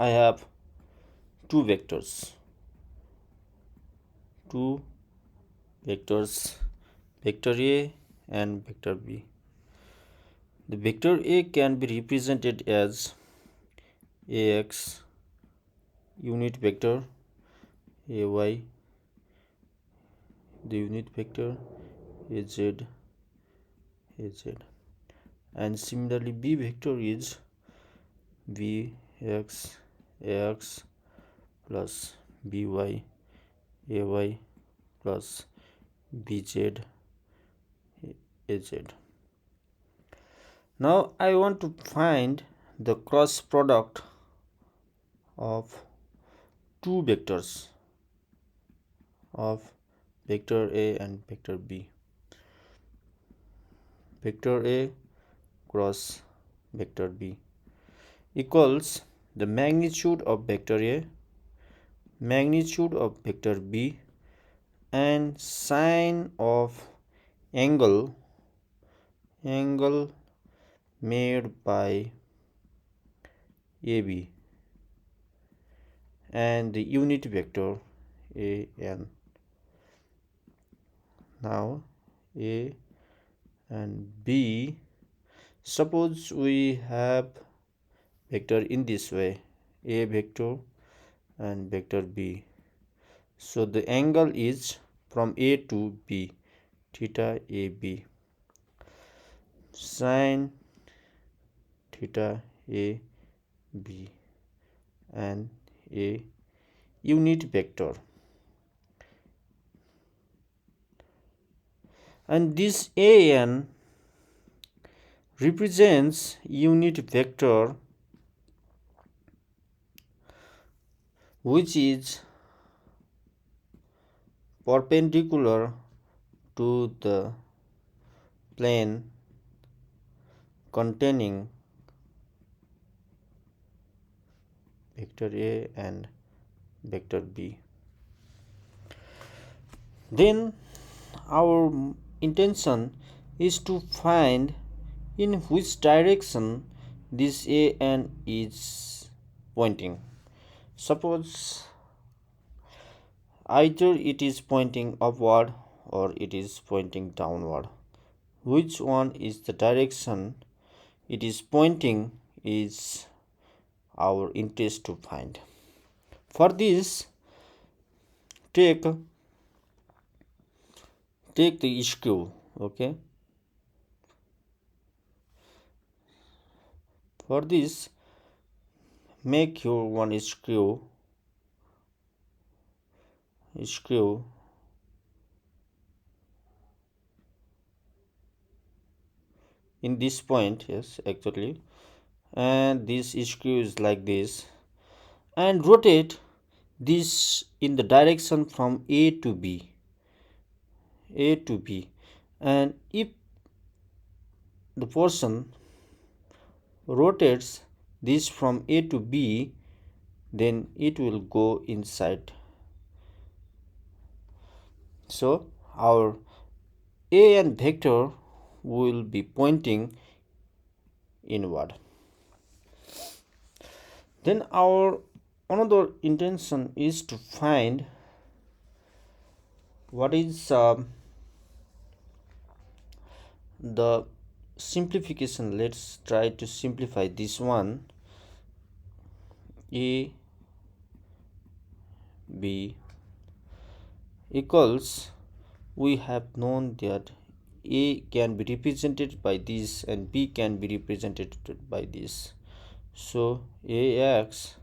I have two vectors, vector A and vector B. The vector A can be represented as Ax unit vector, Ay the unit vector, Az, and similarly B vector is Bx Ax plus By Ay plus Bz Az. Now I want to find the cross product of two vectors of vector A and vector B. Vector A cross vector B equals the magnitude of vector A, magnitude of vector B, and sine of angle made by AB and the unit vector AN. Now A and B, suppose we have vector in this way, A vector and vector B. So the angle is from A to B, theta AB, sine theta AB, and a unit vector. And this AN represents unit vector which is perpendicular to the plane containing vector A and vector B. Then our intention is to find in which direction this AN is pointing. Suppose either it is pointing upward or it is pointing downward. Which one is the direction it is pointing is our interest to find. For this, take the screw, okay. For this, make your one screw in this point, yes, actually, and this screw is like this, and rotate this in the direction from A to B, and if the person rotates this from A to B, then it will go inside. So our AN vector will be pointing inward. Then our another intention is to find what is the simplification. Let's try to simplify this one. A B equals, we have known that A can be represented by this and B can be represented by this. So AX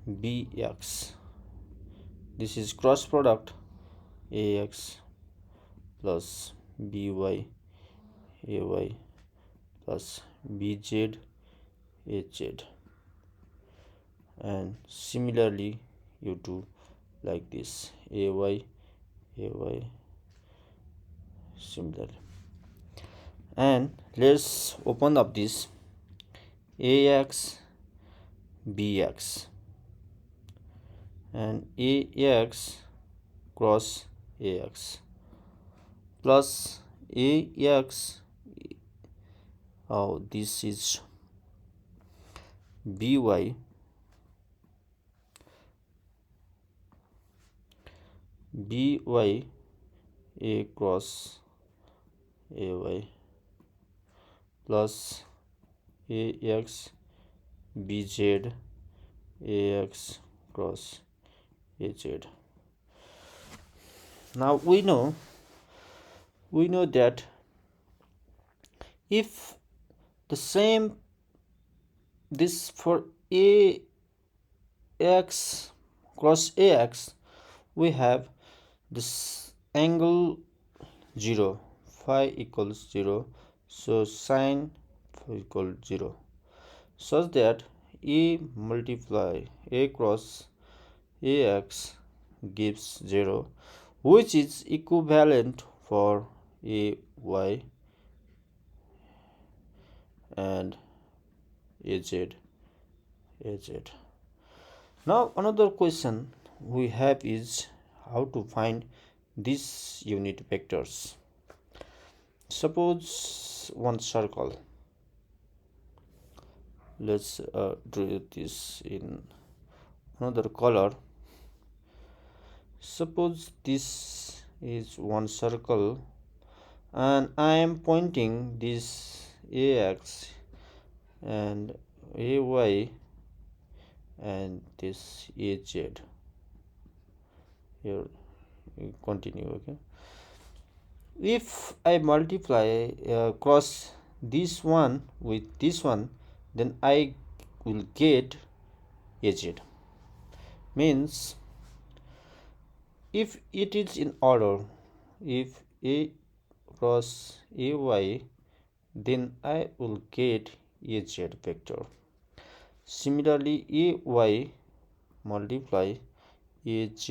BX, this is cross product AX plus BY AY plus BZ AZ, and similarly you do like this, AY similarly. And let's open up this AX BX and AX cross AX plus AX, this is by a cross ay plus ax bz ax cross az. Now we know that if the same this for ax cross ax, we have this angle 0, phi equals 0, so sine phi equals 0, such that a multiply a cross ax gives 0, which is equivalent for a y and az. Now another question we have is how to find these unit vectors. Suppose one circle, let's draw this in another color. Suppose this is one circle and I am pointing this ax and ay and this az. Here we continue. Okay, if I multiply cross this one with this one, then I will get az. Means if it is in order, if a cross ay, then I will get az vector. Similarly, ay multiply az,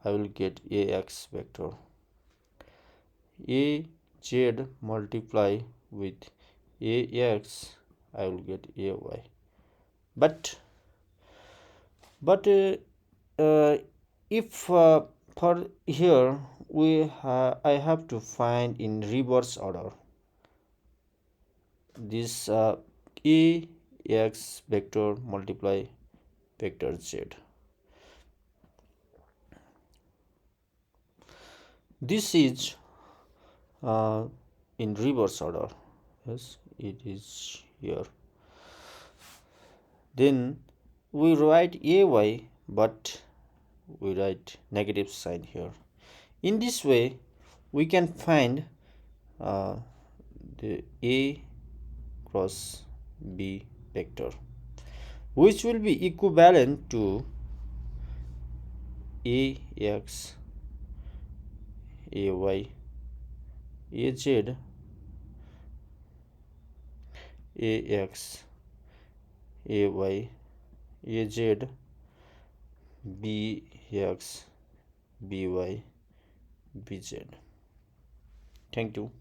I will get ax vector. Az multiply with ax, I will get ay. But if for here I have to find in reverse order this ax vector multiply vector z. This is in reverse order. Yes, it is here. Then we write ay, but we write negative sign here. In this way we can find the a cross b vector, which will be equivalent to ax ay az ax ay az bx by bz. Thank you.